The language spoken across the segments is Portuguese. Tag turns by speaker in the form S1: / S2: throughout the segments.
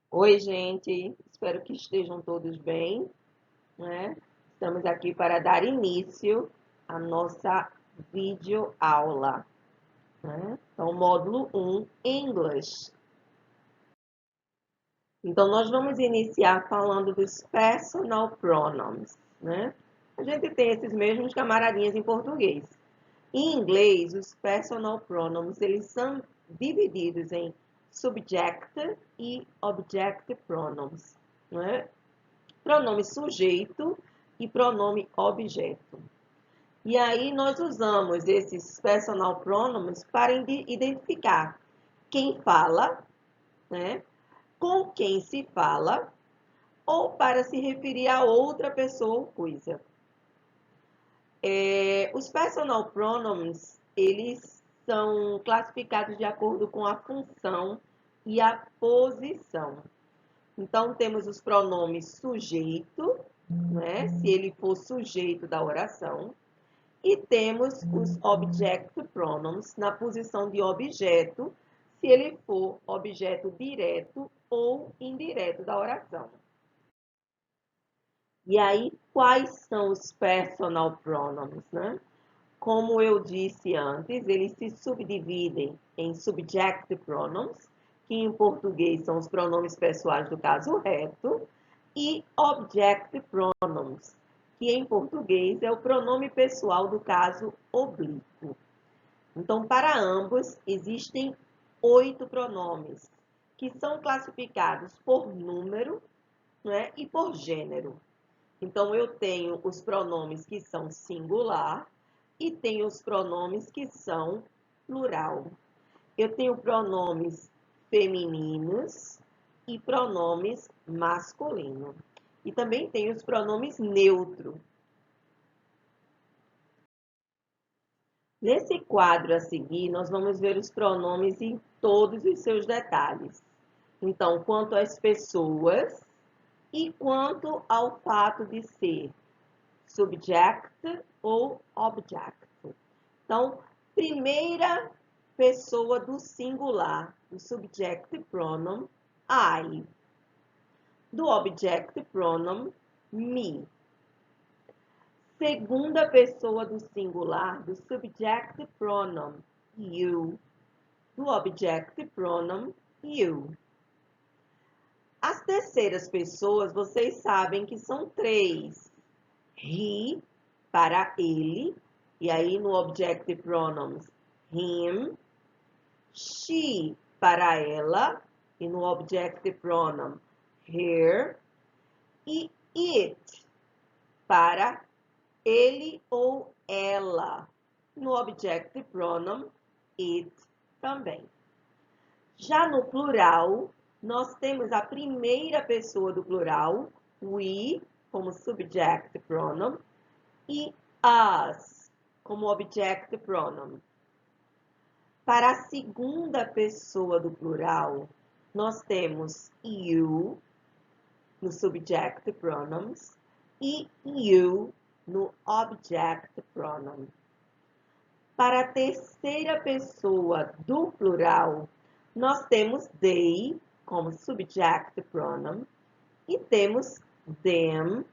S1: Oi, gente. Espero que estejam todos bem, né? Estamos aqui para dar início à nossa videoaula, né? Então, módulo 1, English. Então, nós vamos iniciar falando dos personal pronouns, né? A gente tem esses mesmos camaradinhas em português. Em inglês, os personal pronouns, eles são divididos em subject e object pronouns, né? Pronome sujeito e pronome objeto. E aí nós usamos esses personal pronomes para identificar quem fala, né, com quem se fala, ou para se referir a outra pessoa ou coisa. Os personal pronomes, eles são classificados de acordo com a função e a posição. Então, temos os pronomes sujeito, né? Se ele for sujeito da oração. E temos os object pronouns na posição de objeto, se ele for objeto direto ou indireto da oração. E aí, quais são os personal pronouns, né? Como eu disse antes, eles se subdividem em subject pronouns, que em português são os pronomes pessoais do caso reto, e object pronouns, que em português é o pronome pessoal do caso oblíquo. Então, para ambos, existem 8 pronomes, que são classificados por número, né, e por gênero. Então, eu tenho os pronomes que são singular e tenho os pronomes que são plural. Eu tenho pronomes femininos e pronomes masculinos. E também tenho os pronomes neutro. Nesse quadro a seguir, nós vamos ver os pronomes em todos os seus detalhes. Então, quanto às pessoas e quanto ao fato de ser subject ou object. Então, primeira pessoa do singular, do subject pronoun, I. Do object pronoun, me. Segunda pessoa do singular, do subject pronoun, you. Do object pronoun, you. As terceiras pessoas, vocês sabem que são 3. He, para ele, e aí no object pronouns, him. She, para ela, e no object pronoun, her. E it, para ele ou ela, no object pronoun, it também. Já no plural, nós temos a primeira pessoa do plural, we, como subject pronoun, e us, como object pronoun. Para a segunda pessoa do plural, nós temos you, no subject pronouns, e you, no object pronoun. Para a terceira pessoa do plural, nós temos they, como subject pronoun, e temos them,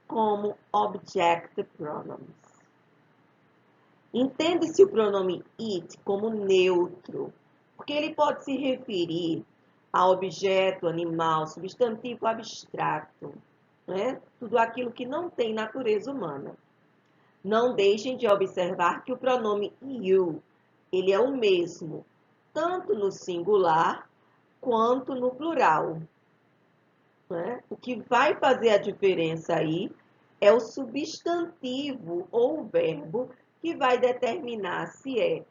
S1: como object pronouns. Entende-se o pronome it como neutro, porque ele pode se referir a objeto, animal, substantivo abstrato, né? Tudo aquilo que não tem natureza humana. Não deixem de observar que o pronome you, ele é o mesmo, tanto no singular quanto no plural, né? O que vai fazer a diferença aí é o substantivo ou o verbo que vai determinar se é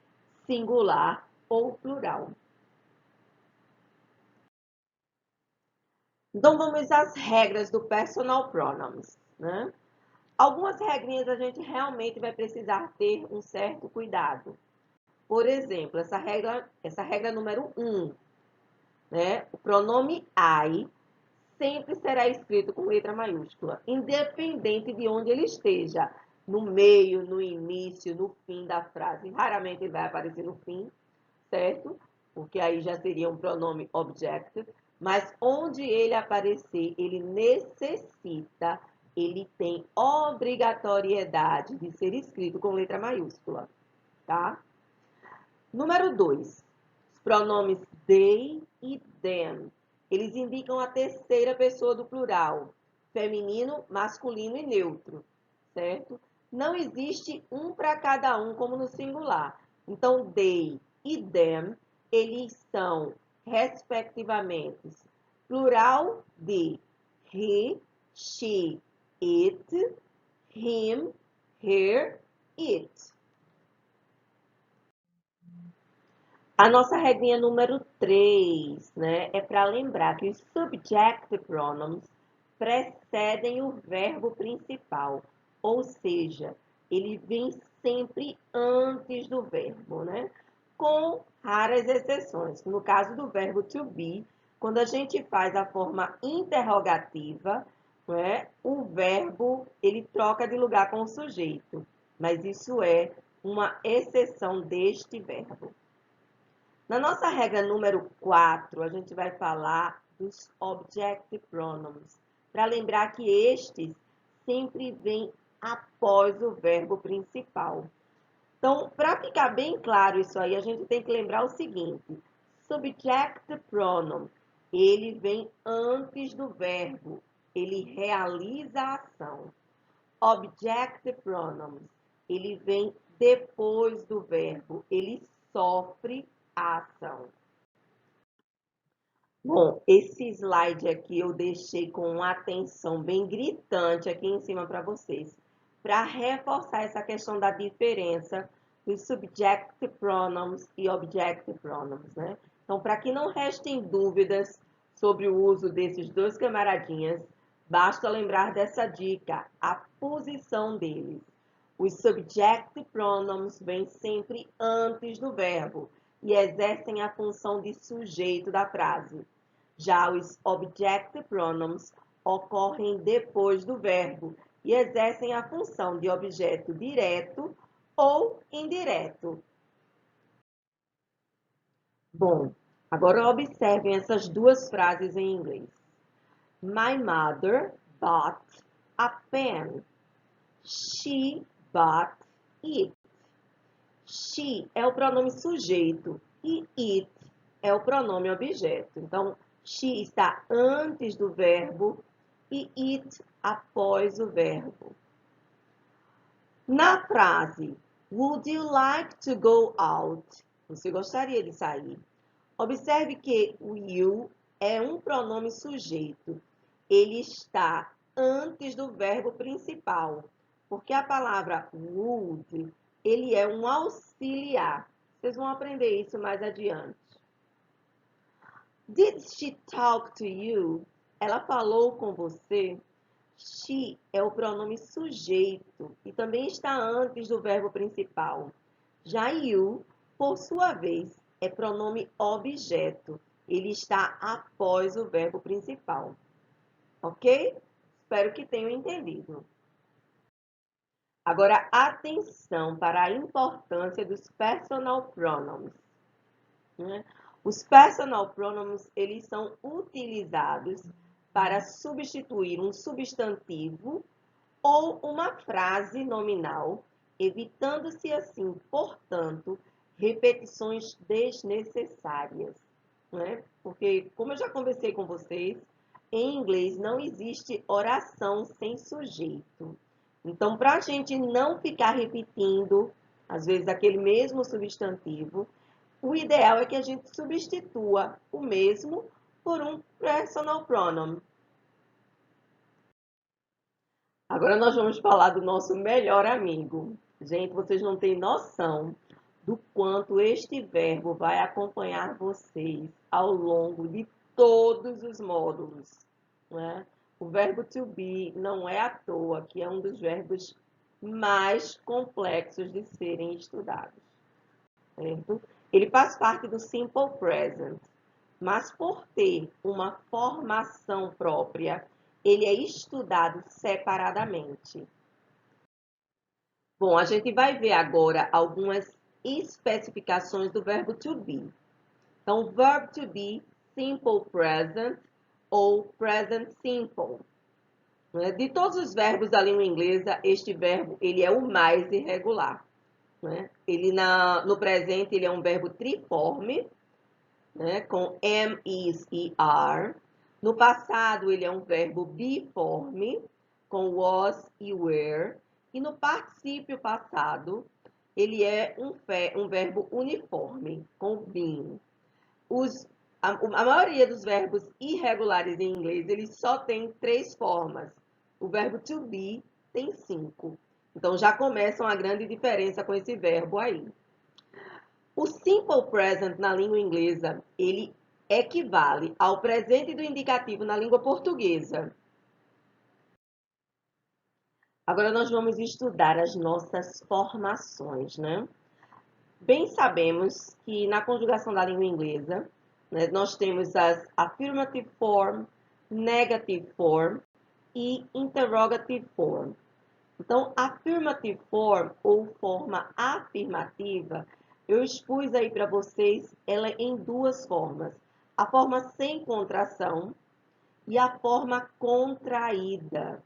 S1: singular ou plural. Então, vamos às regras do personal pronouns, né? Algumas regrinhas a gente realmente vai precisar ter um certo cuidado. Por exemplo, essa regra número 1, né? O pronome I sempre será escrito com letra maiúscula, independente de onde ele esteja, no meio, no início, no fim da frase. Raramente ele vai aparecer no fim, certo? Porque aí já seria um pronome object, Mas onde ele aparecer, ele necessita, ele tem obrigatoriedade de ser escrito com letra maiúscula, tá? Número 2, os pronomes they e them. Eles indicam a terceira pessoa do plural, feminino, masculino e neutro, certo? Não existe um para cada um como no singular. Então, they e them, eles são, respectivamente, plural de he, she, it, him, her, it. A nossa regrinha número 3, né, é para lembrar que os subject pronoms precedem o verbo principal, ou seja, ele vem sempre antes do verbo, né? Com raras exceções. No caso do verbo to be, quando a gente faz a forma interrogativa, né, o verbo ele troca de lugar com o sujeito, mas isso é uma exceção deste verbo. Na nossa regra número 4, a gente vai falar dos object pronoms, para lembrar que estes sempre vêm após o verbo principal. Então, para ficar bem claro isso aí, a gente tem que lembrar o seguinte: subject pronoun, ele vem antes do verbo, ele realiza a ação. Object pronouns, ele vem depois do verbo, ele sofre a ação. Bom, esse slide aqui eu deixei com uma atenção bem gritante aqui em cima para vocês, para reforçar essa questão da diferença dos subject pronouns e object pronouns, né? Então, para que não restem dúvidas sobre o uso desses dois camaradinhas, basta lembrar dessa dica, a posição deles. Os subject pronoun vêm sempre antes do verbo e exercem a função de sujeito da frase. Já os object pronouns ocorrem depois do verbo e exercem a função de objeto direto ou indireto. Bom, agora observem essas duas frases em inglês. My mother bought a pen. She bought it. She é o pronome sujeito e it é o pronome objeto. Então, she está antes do verbo e it após o verbo. Na frase, would you like to go out? Você gostaria de sair? Observe que o you é um pronome sujeito. Ele está antes do verbo principal, porque a palavra would, ele é um auxiliar. Vocês vão aprender isso mais adiante. Did she talk to you? Ela falou com você? She é o pronome sujeito e também está antes do verbo principal. Já you, por sua vez, é pronome objeto. Ele está após o verbo principal. Ok? Espero que tenham entendido. Agora, atenção para a importância dos personal pronouns. Os personal pronouns, eles são utilizados para substituir um substantivo ou uma frase nominal, evitando-se assim, portanto, repetições desnecessárias. Né? Porque, como eu já conversei com vocês, em inglês não existe oração sem sujeito. Então, para a gente não ficar repetindo, às vezes, aquele mesmo substantivo, o ideal é que a gente substitua o mesmo por um personal pronoun. Agora nós vamos falar do nosso melhor amigo. Gente, vocês não têm noção do quanto este verbo vai acompanhar vocês ao longo de todos os módulos. Né? O verbo to be não é à toa, que é um dos verbos mais complexos de serem estudados. Certo? Ele faz parte do simple present, mas por ter uma formação própria, ele é estudado separadamente. Bom, a gente vai ver agora algumas especificações do verbo to be. Então, o verbo to be simple present ou present simple. De todos os verbos da língua inglesa, este verbo ele é o mais irregular. Ele no presente ele é um verbo triforme, com am, is e are. No passado ele é um verbo biforme, com was e were. E no particípio passado ele é um verbo uniforme, com been. A maioria dos verbos irregulares em inglês, eles só tem 3 formas. O verbo to be tem 5. Então, já começa uma grande diferença com esse verbo aí. O simple present na língua inglesa, ele equivale ao presente do indicativo na língua portuguesa. Agora, nós vamos estudar as nossas formações, Bem sabemos que na conjugação da língua inglesa, nós temos as affirmative form, negative form e interrogative form. Então, affirmative form ou forma afirmativa, eu expus aí para vocês ela em 2 formas. A forma sem contração e a forma contraída.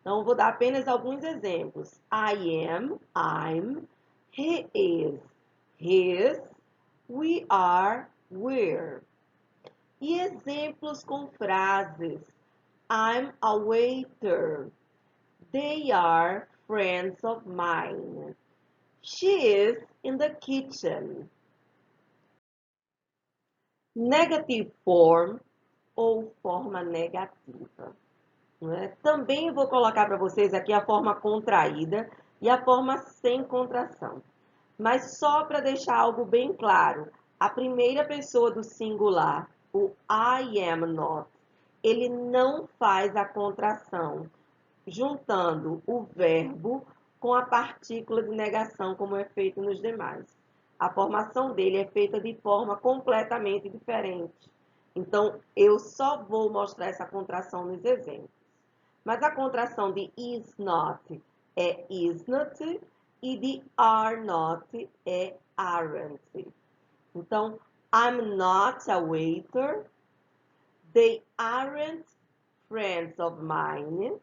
S1: Então, vou dar apenas alguns exemplos. I am, I'm, he is, his, we are, we're. E exemplos com frases. I'm a waiter. They are friends of mine. She is in the kitchen. Negative form ou forma negativa. Também vou colocar para vocês aqui a forma contraída e a forma sem contração. Mas só para deixar algo bem claro, a primeira pessoa do singular, o I am not, ele não faz a contração, juntando o verbo com a partícula de negação, como é feito nos demais. A formação dele é feita de forma completamente diferente. Então, eu só vou mostrar essa contração nos exemplos. Mas a contração de is not é isn't e de are not é aren't. Então, I'm not a waiter. They aren't friends of mine.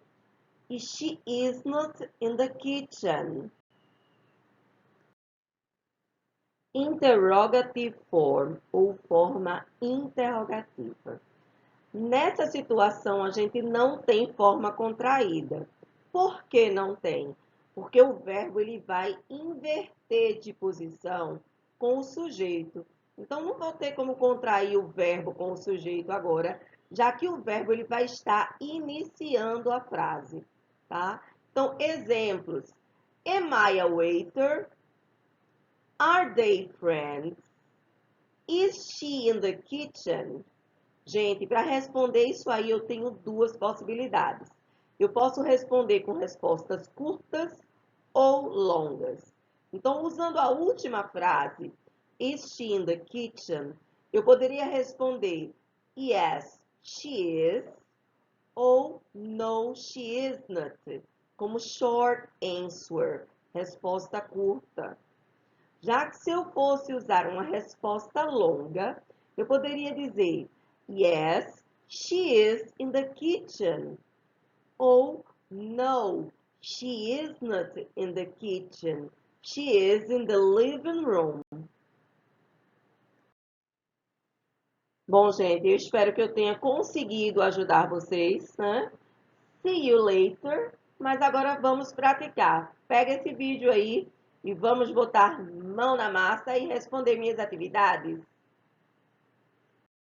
S1: E she isn't in the kitchen. Interrogative form ou forma interrogativa. Nessa situação, a gente não tem forma contraída. Por que não tem? Porque o verbo ele vai inverter de posição com o sujeito. Então, não vou ter como contrair o verbo com o sujeito agora, já que o verbo ele vai estar iniciando a frase. Tá? Então, exemplos. Am I a waiter? Are they friends? Is she in the kitchen? Gente, para responder isso aí, eu tenho 2 possibilidades. Eu posso responder com respostas curtas ou longas. Então, usando a última frase, is she in the kitchen? Eu poderia responder, yes, she is, ou no, she isn't, como short answer, resposta curta. Já que se eu fosse usar uma resposta longa, eu poderia dizer, yes, she is in the kitchen. Ou, no, she isn't in the kitchen. She is in the living room. Bom, gente, eu espero que eu tenha conseguido ajudar vocês, See you later. Mas agora vamos praticar. Pega esse vídeo aí e vamos botar mão na massa e responder minhas atividades.